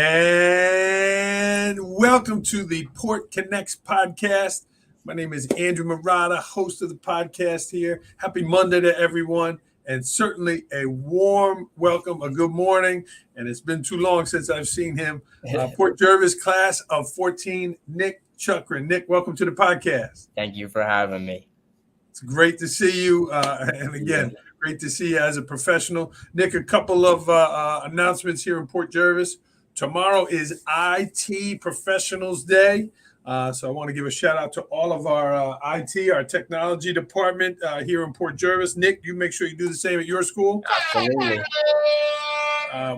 And welcome to the Port Connects podcast. My name is Andrew Murata, host of the podcast here. Happy Monday to everyone, and certainly a warm welcome, a good morning. And it's been too long since I've seen him. Port Jervis class of 14, Nick Chuckran. Nick, welcome to the podcast. Thank you for having me. It's great to see you. And again, great to see you as a professional. Nick, a couple of announcements here in Port Jervis. Tomorrow is IT Professionals Day. So I want to give a shout out to all of our IT, our technology department here in Port Jervis. Nick, you make sure you do the same at your school. Absolutely.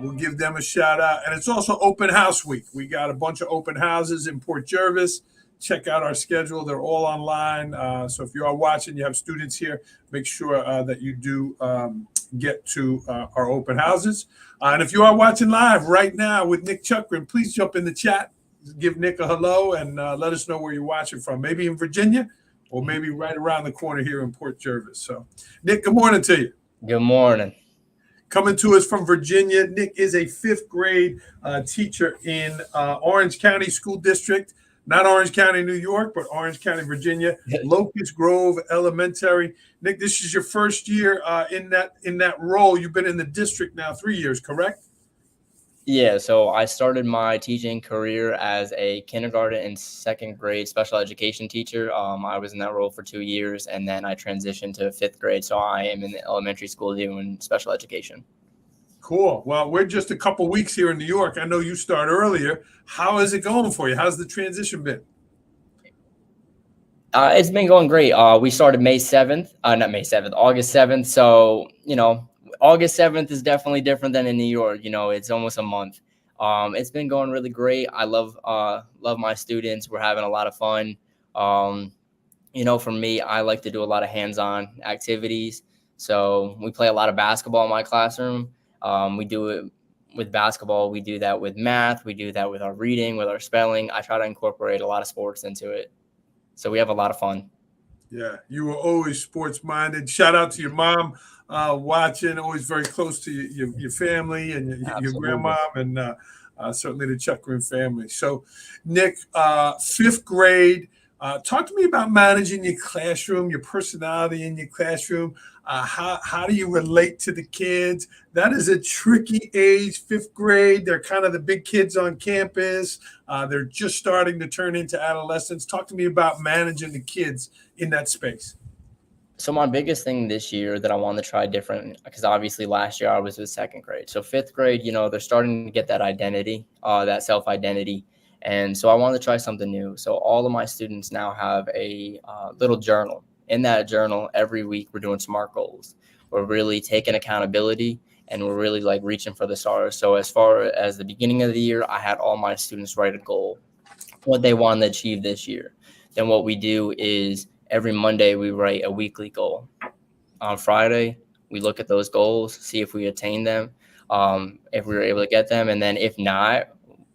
We'll give them a shout out. And it's also open house week. We got a bunch of open houses in Port Jervis. Check out our schedule. They're all online. So if you are watching, you have students here, make sure that you do get to our open houses. And if you are watching live right now with Nick Chuckran, please jump in the chat, give Nick a hello, and let us know where you're watching from. Maybe in Virginia or maybe right around the corner here in Port Jervis. So, Nick, good morning to you. Good morning. Coming to us from Virginia, Nick is a fifth grade teacher in Orange County School District. Not Orange County, New York, but Orange County, Virginia, Locust Grove Elementary. Nick, this is your first year in that role. You've been in the district now 3 years, correct? Yeah, so I started my teaching career as a kindergarten and second grade special education teacher. I was in that role for 2 years, and then I transitioned to fifth grade. So I am in the elementary school doing special education. Cool. Well, we're just a couple weeks here in New York. I know you start earlier. How is it going for you? How's the transition been? It's been going great. We started August 7th. So, August 7th is definitely different than in New York. It's almost a month. It's been going really great. I love my students. We're having a lot of fun. For me, I like to do a lot of hands-on activities. So we play a lot of basketball in my classroom. We do it with basketball. We do that with math. We do that with our reading, with our spelling. I try to incorporate a lot of sports into it. So we have a lot of fun. Yeah, you were always sports-minded. Shout out to your mom watching, always very close to your family and your grandma, and certainly the Chuckran family. So, Nick, fifth grade, talk to me about managing your classroom, your personality in your classroom. How do you relate to the kids? That is a tricky age, fifth grade. They're kind of the big kids on campus. They're just starting to turn into adolescents. Talk to me about managing the kids in that space. So my biggest thing this year that I wanted to try different, because obviously last year I was with second grade. So fifth grade, they're starting to get that identity, that self-identity. And so I wanted to try something new. So all of my students now have a little journal. In that journal, every week we're doing SMART goals. We're really taking accountability, and we're really reaching for the stars. So as far as the beginning of the year, I had all my students write a goal, what they wanted to achieve this year. Then what we do is every Monday we write a weekly goal. On Friday, we look at those goals, see if we attain them, if we were able to get them. And then if not,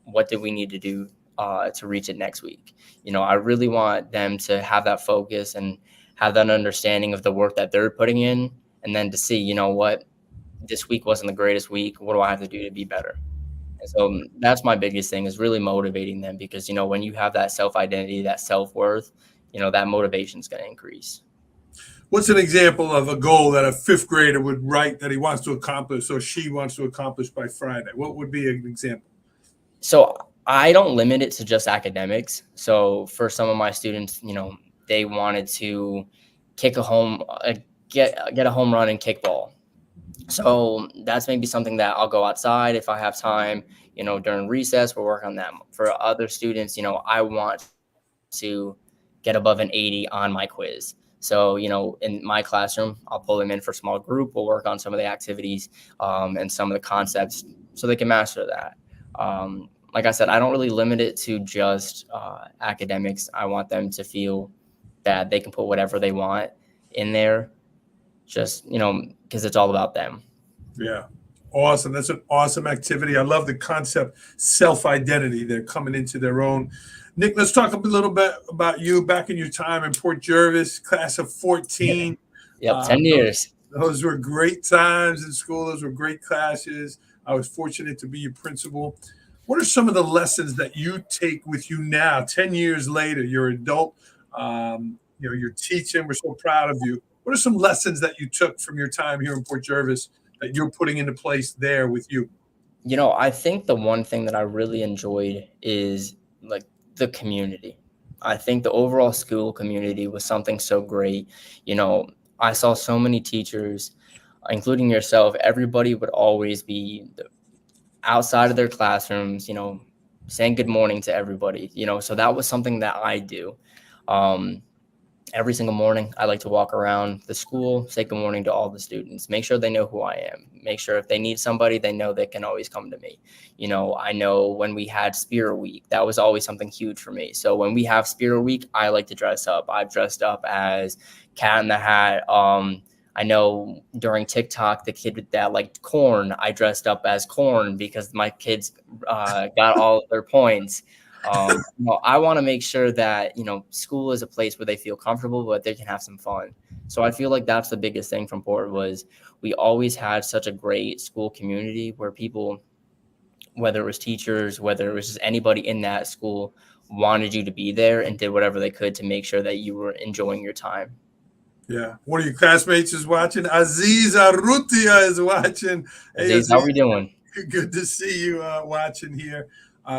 what do we need to do to reach it next week? I really want them to have that focus and have that understanding of the work that they're putting in, and then to see, what, this week wasn't the greatest week. What do I have to do to be better? And so that's my biggest thing, is really motivating them, because, when you have that self-identity, that self-worth, that motivation is going to increase. What's an example of a goal that a fifth grader would write that he wants to accomplish or she wants to accomplish by Friday? What would be an example? So I don't limit it to just academics. So for some of my students, they wanted to get a home run in kickball. So that's maybe something that I'll go outside if I have time, during recess, we'll work on that. For other students, I want to get above an 80 on my quiz. So, in my classroom, I'll pull them in for small group. We'll work on some of the activities and some of the concepts so they can master that. Like I said, I don't really limit it to just academics. I want them to feel that they can put whatever they want in there, just, because it's all about them. Yeah. Awesome. That's an awesome activity. I love the concept, self-identity. They're coming into their own. Nick, let's talk a little bit about you back in your time in Port Jervis, class of 14. Yep, 10 years. Those were great times in school. Those were great classes. I was fortunate to be your principal. What are some of the lessons that you take with you now, 10 years later? You're an adult, you're teaching. We're so proud of you. What are some lessons that you took from your time here in Port Jervis that you're putting into place there with you? I think the one thing that I really enjoyed is like the community. I think the overall school community was something so great. I saw so many teachers, including yourself. Everybody would always be outside of their classrooms, saying good morning to everybody, so that was something that I do. Um, every single morning, I like to walk around the school, say good morning to all the students, make sure they know who I am, make sure if they need somebody, they know they can always come to me. I know when we had Spirit Week, that was always something huge for me. So when we have Spirit Week, I like to dress up. I've dressed up as Cat in the Hat. I know during TikTok, the kid that liked corn, I dressed up as corn because my kids got all of their points. I want to make sure that, school is a place where they feel comfortable, but they can have some fun. So I feel like that's the biggest thing from Port was we always had such a great school community where people, whether it was teachers, whether it was just anybody in that school, wanted you to be there and did whatever they could to make sure that you were enjoying your time. Yeah. One of your classmates is watching. Aziz Arrutia is watching. Hey, Aziz, how are we doing? Good to see you watching here.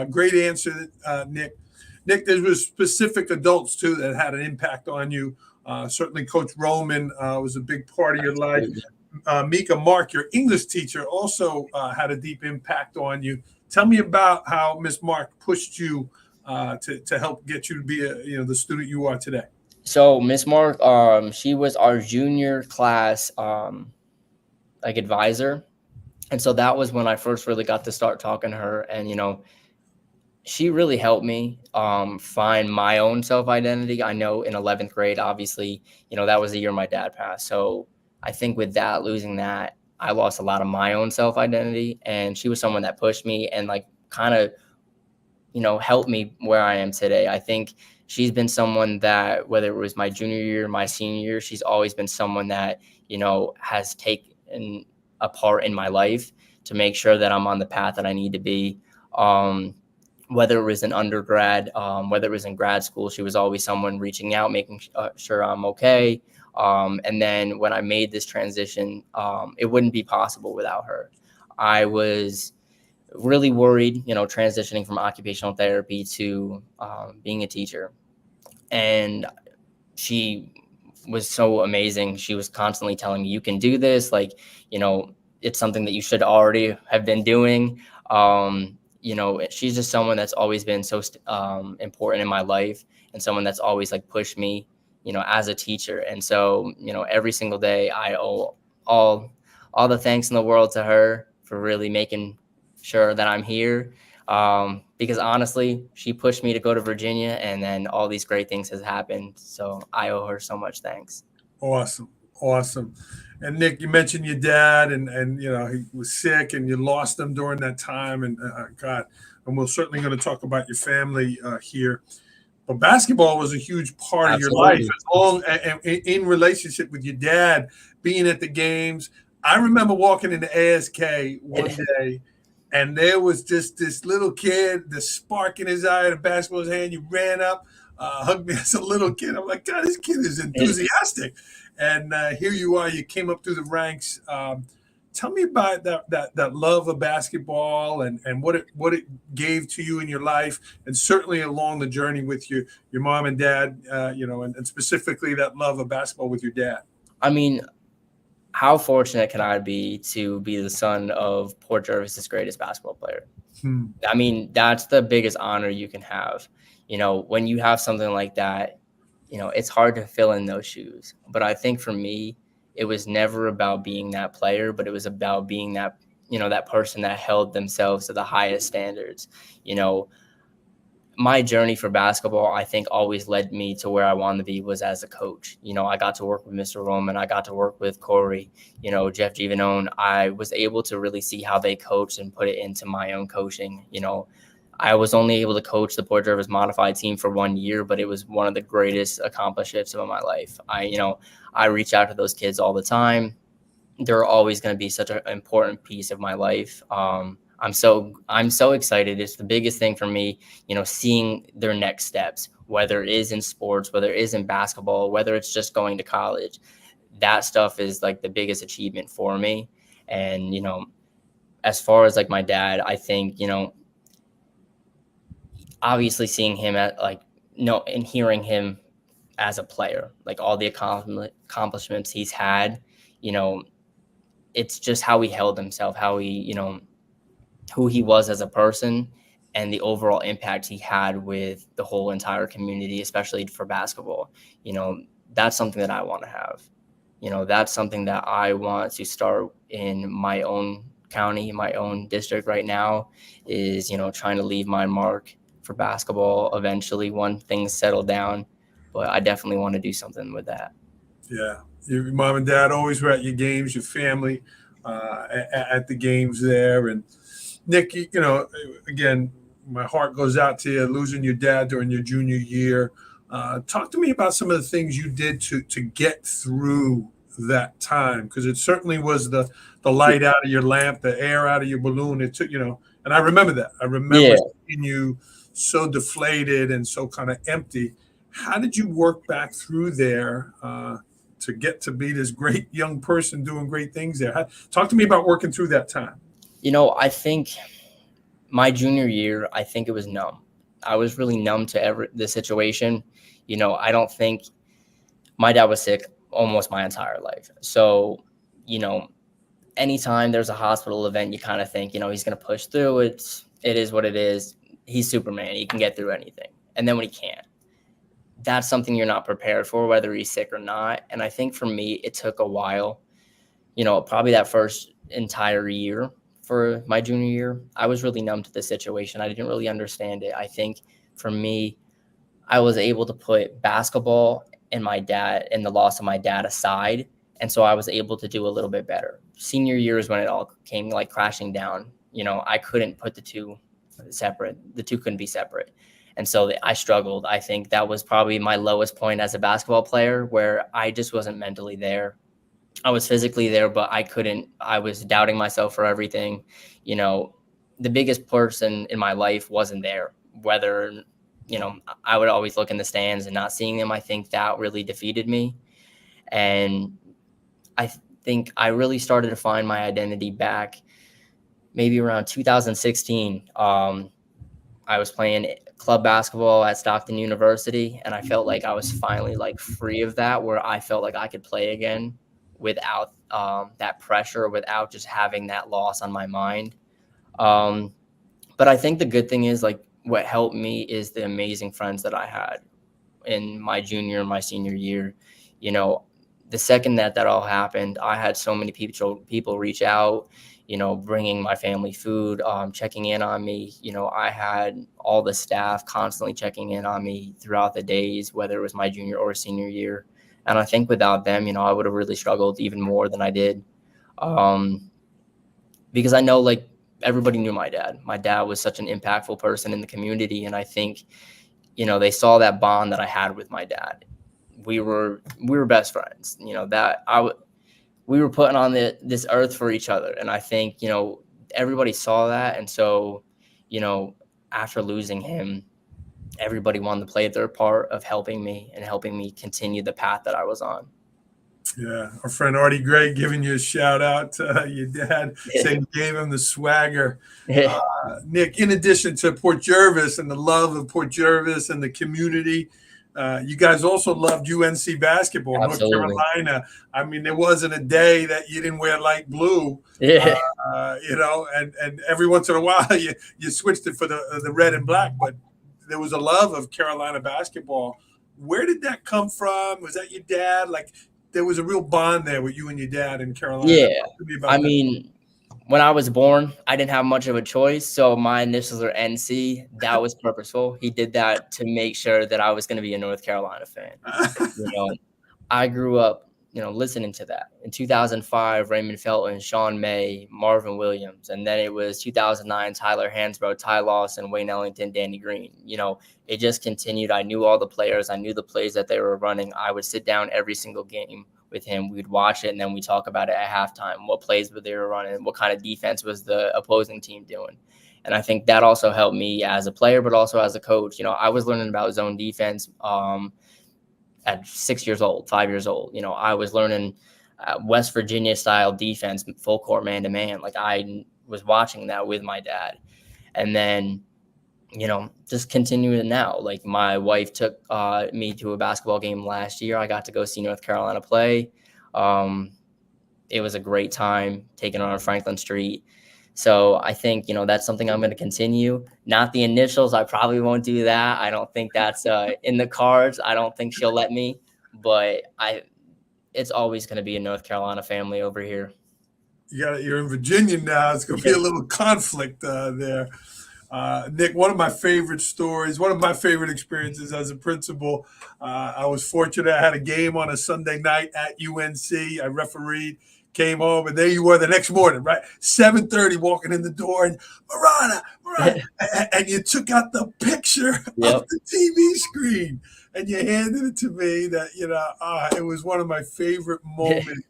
Great answer, Nick. Nick, there were specific adults, too, that had an impact on you. Certainly, Coach Roman was a big part of your life. Mika Mark, your English teacher, also had a deep impact on you. Tell me about how Miss Mark pushed you to help get you to be the student you are today. So Miss Mark, she was our junior class advisor. And so that was when I first really got to start talking to her. And, she really helped me find my own self-identity. I know in 11th grade, obviously, that was the year my dad passed. So I think with that, losing that, I lost a lot of my own self-identity. And she was someone that pushed me and kind of, helped me where I am today. I think she's been someone that, whether it was my junior year, my senior year, she's always been someone that, has taken a part in my life to make sure that I'm on the path that I need to be. Whether it was in undergrad, whether it was in grad school, she was always someone reaching out, making sure I'm okay. And then when I made this transition, it wouldn't be possible without her. I was really worried, transitioning from occupational therapy to being a teacher. And she was so amazing. She was constantly telling me, you can do this. It's something that you should already have been doing. She's just someone that's always been so important in my life and someone that's always pushed me, as a teacher. And so, every single day I owe all the thanks in the world to her for really making sure that I'm here. Because honestly, she pushed me to go to Virginia and then all these great things has happened. So I owe her so much thanks. Awesome. And Nick, you mentioned your dad and he was sick and you lost him during that time. And God, and we're certainly going to talk about your family here. But basketball was a huge part Absolutely. of your life, as long and in relationship with your dad, being at the games. I remember walking into ASK one day, and there was just this little kid, the spark in his eye, the basketball in his hand. You ran up, hugged me as a little kid. I'm like, God, this kid is enthusiastic. And here you are. You came up through the ranks. Tell me about that love of basketball and what it gave to you in your life, and certainly along the journey with your mom and dad, and specifically that love of basketball with your dad. I mean, how fortunate can I be to be the son of Port Jervis's greatest basketball player? I mean, that's the biggest honor you can have. When you have something like that, it's hard to fill in those shoes. But I think for me, it was never about being that player, but it was about being that, that person that held themselves to the highest standards. My journey for basketball, I think, always led me to where I wanted to be was as a coach. I got to work with Mr. Roman. I got to work with Corey, Jeff Givanone. I was able to really see how they coached and put it into my own coaching. I was only able to coach the Port Jervis modified team for 1 year, but it was one of the greatest accomplishments of my life. I reach out to those kids all the time. They're always going to be such an important piece of my life. I'm so excited. It's the biggest thing for me, seeing their next steps, whether it is in sports, whether it is in basketball, whether it's just going to college. That stuff is like the biggest achievement for me. And, as far as like my dad, I think, obviously seeing him at like, no, and hearing him as a player, like all the accomplishments he's had, it's just how he held himself, how he, who he was as a person, and the overall impact he had with the whole entire community, especially for basketball. That's something that I want to have. That's something that I want to start in my own county, my own district right now, is, trying to leave my mark for basketball eventually when things settle down. But I definitely want to do something with that. Yeah. Your mom and dad always were at your games, your family at the games there. And Nick, again, my heart goes out to you losing your dad during your junior year. Talk to me about some of the things you did to get through that time, because it certainly was the light out of your lamp, the air out of your balloon. It took, and I remember that. I remember seeing you so deflated and so kind of empty. How did you work back through there to get to be this great young person doing great things there? Talk to me about working through that time. I think my junior year, I think it was numb. I was really numb to the situation. I don't think my dad was sick almost my entire life. So, anytime there's a hospital event, you kind of think, he's going to push through. It is what it is. He's Superman. He can get through anything. And then when he can't, that's something you're not prepared for, whether he's sick or not. And I think for me, it took a while, probably that first entire year for my junior year, I was really numb to the situation. I didn't really understand it. I think for me, I was able to put basketball and my dad and the loss of my dad aside. And so I was able to do a little bit better. Senior year is when it all came like crashing down. I couldn't put the two separate. The two couldn't be separate. And so I struggled. I think that was probably my lowest point as a basketball player, where I just wasn't mentally there. I was physically there, but I was doubting myself for everything. The biggest person in my life wasn't there. Whether, I would always look in the stands and not seeing them. I think that really defeated me. And I think I really started to find my identity back maybe around 2016. I was playing club basketball at Stockton University, and I felt like I was finally like free of that, where I felt like I could play again without that pressure, without just having that loss on my mind. But I think the good thing is, like, what helped me is the amazing friends that I had in my junior and my senior year. The second that all happened, I had so many people reach out, bringing my family food, checking in on me. I had all the staff constantly checking in on me throughout the days, whether it was my junior or senior year. And I think without them, I would have really struggled even more than I did. Because I know, like, everybody knew my dad. My dad was such an impactful person in the community. And I think, they saw that bond that I had with my dad. We were best friends, we were putting on this earth for each other. And I think, everybody saw that. And so, after losing him, everybody wanted to play their part of helping me continue the path that I was on. Yeah. Our friend Artie Gray giving you a shout out to your dad, saying you gave him the swagger. Nick, in addition to Port Jervis and the love of Port Jervis and the community, you guys also loved UNC basketball. Absolutely. North Carolina. I mean, there wasn't a day that you didn't wear light blue. Yeah. And every once in a while you switched it for the red and black, but there was a love of Carolina basketball. Where did that come from? Was that your dad? Like, there was a real bond there with you and your dad in Carolina. Yeah. I mean, when I was born, I didn't have much of a choice. So my initials are NC. That was purposeful. He did that to make sure that I was going to be a North Carolina fan. I grew up, listening to that. In 2005, Raymond Felton, Sean May, Marvin Williams. And then it was 2009, Tyler Hansbrough, Ty Lawson, Wayne Ellington, Danny Green. It just continued. I knew all the players. I knew the plays that they were running. I would sit down every single game, with him. We'd watch it, and then we talk about it at halftime, what plays they were running, what kind of defense was the opposing team doing. And I think that also helped me as a player, but also as a coach. I was learning about zone defense at 6 years old, 5 years old. I was learning West Virginia style defense, full court man-to-man. Like, I was watching that with my dad. And then, just continuing it now. Like, my wife took me to a basketball game last year. I got to go see North Carolina play. It was a great time taking on Franklin Street. So I think, that's something I'm going to continue. Not the initials. I probably won't do that. I don't think that's in the cards. I don't think she'll let me. But it's always going to be a North Carolina family over here. You're in Virginia now. It's going to be a little conflict there. Nick, one of my favorite stories, one of my favorite experiences as a principal, I was fortunate. I had a game on a Sunday night at UNC. I refereed, came home, and there you were the next morning, right? 7:30, walking in the door, and Marana, and you took out the picture of the TV screen, and you handed it to me. That it was one of my favorite moments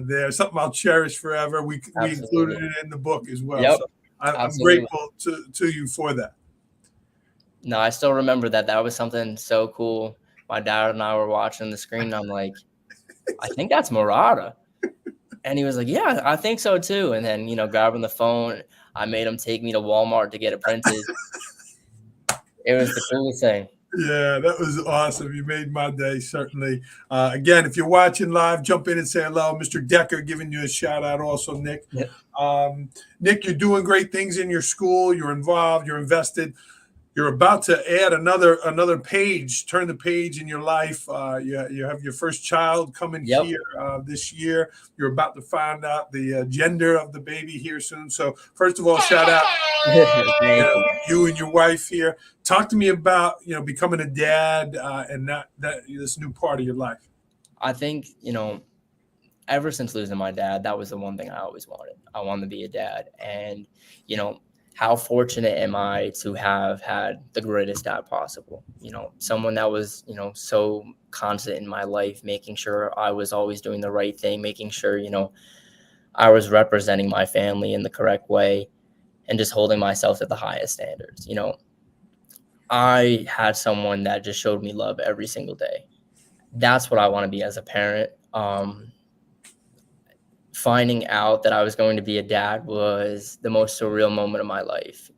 there. Something I'll cherish forever. We included it in the book as well. Yep. So I'm grateful to you for that. No, I still remember that. That was something so cool. My dad and I were watching the screen, and I'm like, I think that's Murata. And he was like, yeah, I think so too. And then, grabbing the phone, I made him take me to Walmart to get it printed. It was the coolest thing. Yeah, that was awesome. You made my day, certainly. Again, if you're watching live, jump in and say hello. Mr. Decker giving you a shout out also, Nick. Yep. Nick, you're doing great things in your school. You're involved. You're invested. You're about to add another page, turn the page in your life. You have your first child coming here this year. You're about to find out the gender of the baby here soon. So first of all, shout out you and your wife here. Talk to me about becoming a dad and this new part of your life. I think ever since losing my dad, that was the one thing I always wanted. I wanted to be a dad, and how fortunate am I to have had the greatest dad possible? Someone that was, so constant in my life, making sure I was always doing the right thing, making sure, I was representing my family in the correct way, and just holding myself to the highest standards. I had someone that just showed me love every single day. That's what I want to be as a parent. Finding out that I was going to be a dad was the most surreal moment of my life.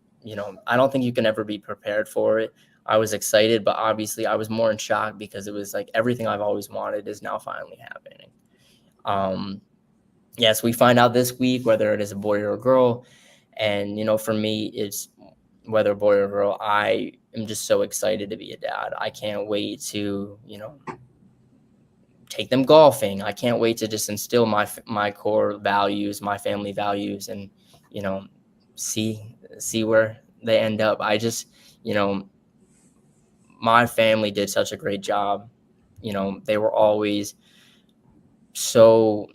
I don't think you can ever be prepared for it. I was excited, but obviously I was more in shock because it was like everything I've always wanted is now finally happening. Yes, we find out this week whether it is a boy or a girl. And, for me, it's whether a boy or a girl. I am just so excited to be a dad. I can't wait to, take them golfing. I can't wait to just instill my core values, my family values, and, see where they end up. I just, my family did such a great job. They were always so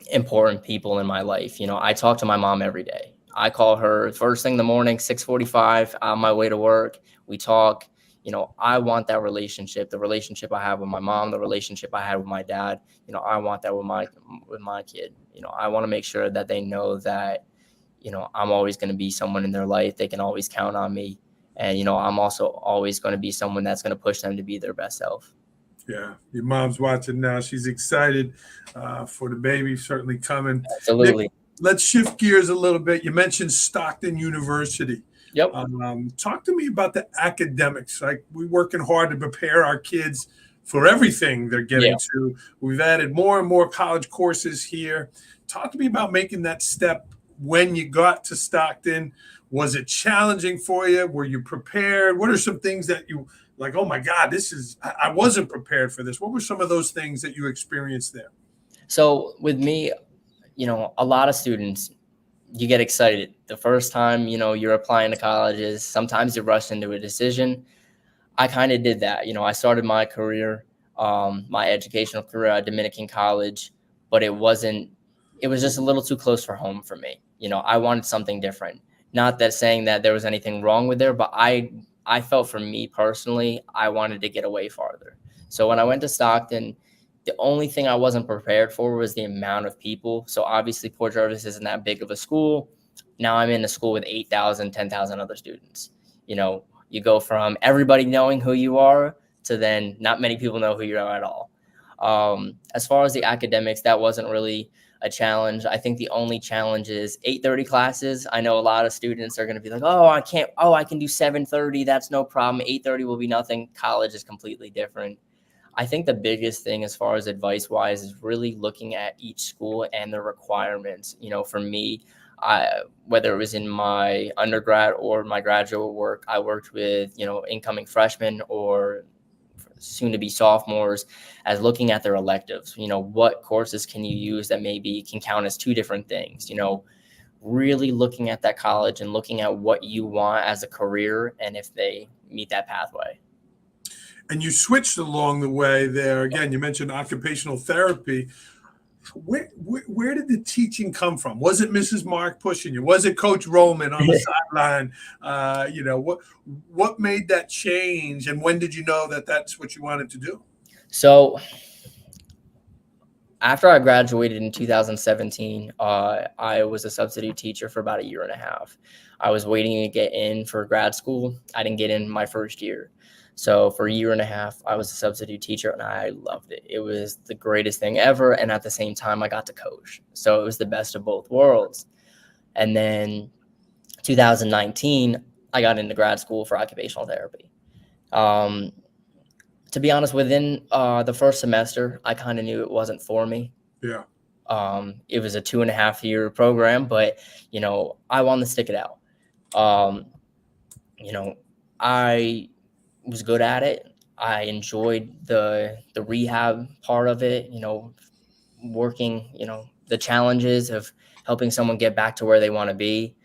important people in my life. I talk to my mom every day. I call her first thing in the morning, 6:45 on my way to work. We talk. I want that relationship, the relationship I have with my mom, the relationship I had with my dad. I want that with my kid. I want to make sure that they know that, I'm always going to be someone in their life. They can always count on me. And, I'm also always going to be someone that's going to push them to be their best self. Yeah. Your mom's watching now. She's excited for the baby certainly coming. Absolutely. Nick, let's shift gears a little bit. You mentioned Stockton University. Yep. Talk to me about the academics. Like, we're working hard to prepare our kids for everything they're getting to. We've added more and more college courses here. Talk to me about making that step when you got to Stockton. Was it challenging for you? Were you prepared? What are some things that you like, oh my God, I wasn't prepared for this. What were some of those things that you experienced there? So with me, a lot of students, you get excited the first time, you're applying to colleges. Sometimes you rush into a decision. I kind of did that. I started my career, my educational career at Dominican College, but it was just a little too close for home for me. I wanted something different. Not that saying that there was anything wrong with there, but I felt for me personally, I wanted to get away farther. So when I went to Stockton, The only thing I wasn't prepared for was the amount of people. So obviously Port Jervis isn't that big of a school. Now I'm in a school with 8,000, 10,000 other students. You know, you go from everybody knowing who you are to then not many people know who you are at all. As far as the academics, that wasn't really a challenge. I think the only challenge is 8:30 classes. I know a lot of students are going to be like, oh, I can do 7:30. That's no problem. 8:30 will be nothing. College is completely different. I think the biggest thing as far as advice wise is really looking at each school and the requirements. You know, for me, whether it was in my undergrad or my graduate work, I worked with, you know, incoming freshmen or soon to be sophomores as looking at their electives. You know, what courses can you use that maybe can count as two different things? You know, really looking at that college and looking at what you want as a career and if they meet that pathway. And you switched along the way there. Again, you mentioned occupational therapy. Where did the teaching come from? Was it Mrs. Mark pushing you? Was it Coach Roman on the sideline? You know, what made that change, and when did you know that that's what you wanted to do? So after I graduated in 2017, I was a substitute teacher for about a year and a half. I was waiting to get in for grad school. I didn't get in my first year. So for a year and a half, I was a substitute teacher and I loved it. It was the greatest thing ever. And at the same time, I got to coach. So it was the best of both worlds. And then 2019, I got into grad school for occupational therapy. To be honest, within the first semester, I kind of knew it wasn't for me. Yeah. It was a 2.5-year program, but, you know, I wanted to stick it out. You know, I was good at it. I enjoyed the rehab part of it, you know, working, you know, the challenges of helping someone get back to where they want to be,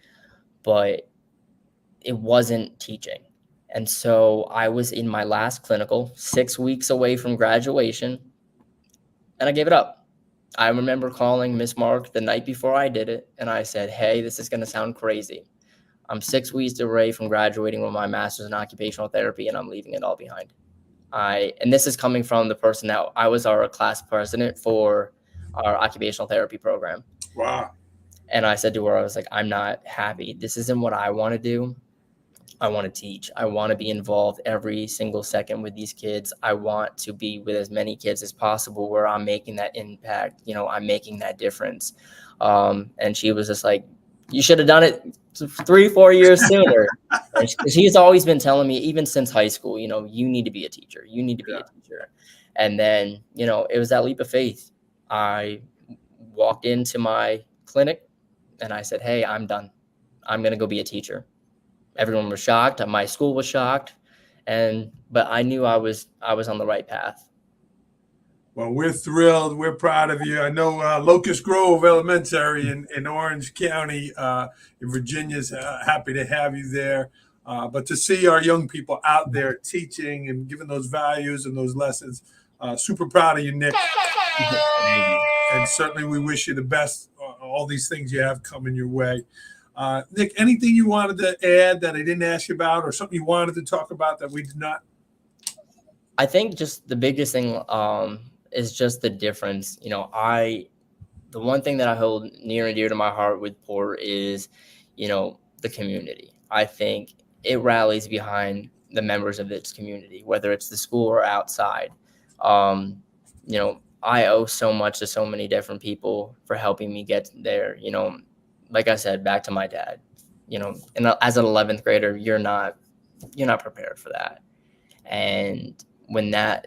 but it wasn't teaching. And so I was in my last clinical, 6 weeks away from graduation, and I gave it up. I remember calling Miss Mark the night before I did it, and I said, hey, this is going to sound crazy. I'm 6 weeks away from graduating with my master's in occupational therapy, and I'm leaving it all behind. And this is coming from the person that I was our class president for our occupational therapy program. Wow. And I said to her, I was like, I'm not happy. This isn't what I want to do. I want to teach. I want to be involved every single second with these kids. I want to be with as many kids as possible where I'm making that impact. You know, I'm making that difference. And she was just like, you should have done it 3-4 years sooner. She's always been telling me, even since high school, you know, you need to be a teacher. You need to be a teacher. And then, you know, it was that leap of faith. I walked into my clinic and I said, hey, I'm done. I'm going to go be a teacher. Everyone was shocked. My school was shocked. But I knew I was on the right path. Well, we're thrilled. We're proud of you. I know Locust Grove Elementary in Orange County in Virginia is happy to have you there. But to see our young people out there teaching and giving those values and those lessons, super proud of you, Nick. And certainly we wish you the best, all these things you have coming your way. Nick, anything you wanted to add that I didn't ask you about or something you wanted to talk about that we did not? I think just the biggest thing is just the difference. You know, the one thing that I hold near and dear to my heart with Port is, you know, the community. I think it rallies behind the members of its community, whether it's the school or outside. You know, I owe so much to so many different people for helping me get there. You know, like I said, back to my dad, you know, and as an 11th grader, you're not prepared for that. And when that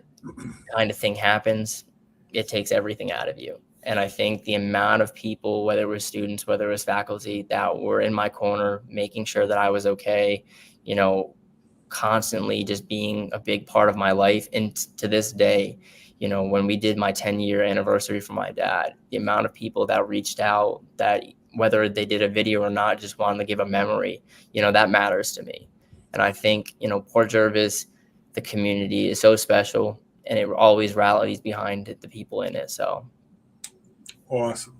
kind of thing happens, it takes everything out of you. And I think the amount of people, whether it was students, whether it was faculty, that were in my corner, making sure that I was okay, you know, constantly just being a big part of my life. And to this day, you know, when we did my 10-year anniversary for my dad, the amount of people that reached out, that whether they did a video or not, just wanted to give a memory, you know, that matters to me. And I think, you know, Port Jervis, the community is so special, and it always rallies behind the people in it. So awesome.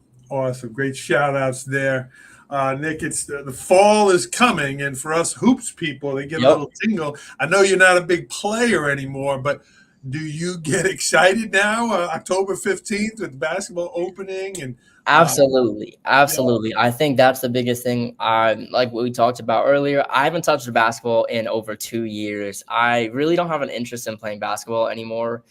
Great shout outs there. Nick, it's the fall is coming, and for us hoops people, they get a little tingle. I know you're not a big player anymore, but Do you get excited now, October 15th with basketball opening? And Absolutely. yeah, Absolutely. I think that's the biggest thing. Like what we talked about earlier, I haven't touched basketball in over 2 years. I really don't have an interest in playing basketball anymore.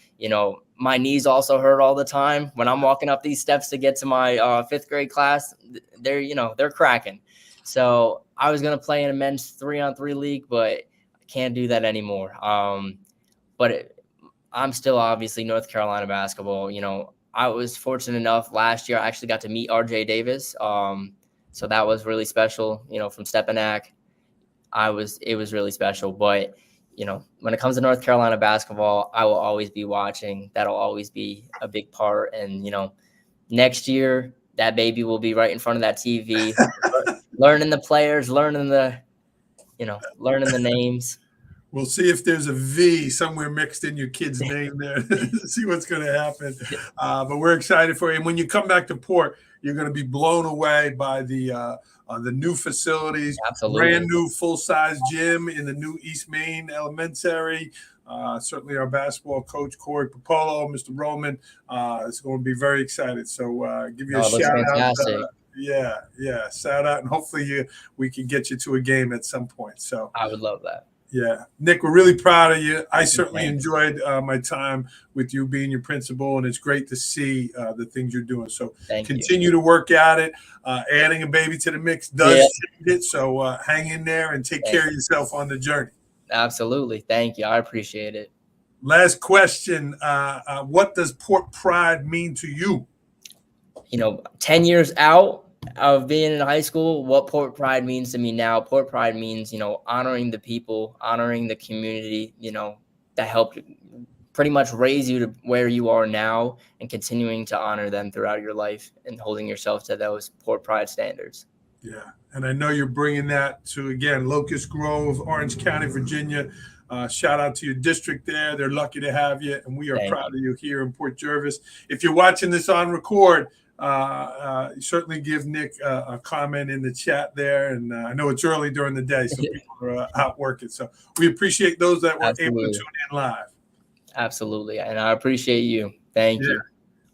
My knees also hurt all the time. When I'm walking up these steps to get to my fifth grade class, they're cracking. So I was going to play in a men's 3-on-3 league, but I can't do that anymore. But I'm still obviously North Carolina basketball. I was fortunate enough last year. I actually got to meet RJ Davis. So that was really special, from Stepinac. It was really special. But, when it comes to North Carolina basketball, I will always be watching. That'll always be a big part. And, next year, that baby will be right in front of that TV, learning the players, learning the names. we'll see if there's a V somewhere mixed in your kid's name there. See what's going to happen. But we're excited for you. And when you come back to Port, you're going to be blown away by the new facilities. Absolutely. Brand new full-size gym in the new East Main Elementary. Certainly our basketball coach, Corey Popolo, Mr. Roman, is going to be very excited. So give you a shout out. Yeah. Shout out. And hopefully we can get you to a game at some point. So I would love that. Yeah. Nick, we're really proud of you. I certainly enjoyed my time with you being your principal, and it's great to see the things you're doing. So continue to work at it. Adding a baby to the mix does change it. So hang in there and take care of yourself on the journey. Absolutely. Thank you. I appreciate it. Last question. What does Port Pride mean to you? 10 years out of being in high school, what Port Pride means to me now. Port Pride means, honoring the people, honoring the community, that helped pretty much raise you to where you are now, and continuing to honor them throughout your life and holding yourself to those Port Pride standards. Yeah. And I know you're bringing that to, again, Locust Grove, Orange County, Virginia. Shout out to your district there. They're lucky to have you, and we are proud of you here in Port Jervis. If you're watching this on record, certainly give Nick a comment in the chat there. And I know it's early during the day, so people are out working. So we appreciate those that were able to tune in live. Absolutely. And I appreciate you. Thank you.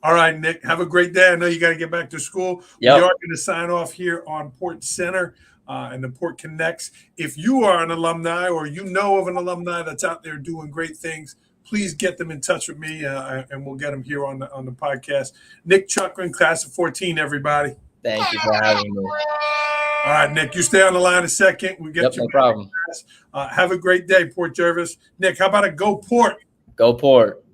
All right, Nick, have a great day. I know you got to get back to school. We are going to sign off here on Port Center and the Port Connects. If you are an alumni or you know of an alumni that's out there doing great things, please get them in touch with me, and we'll get them here on the podcast. Nick Chuckran, class of 14, everybody. Thank you for having me. All right, Nick, you stay on the line a second. We get you. No problem. Have a great day, Port Jervis. Nick, how about a go Port? Go Port.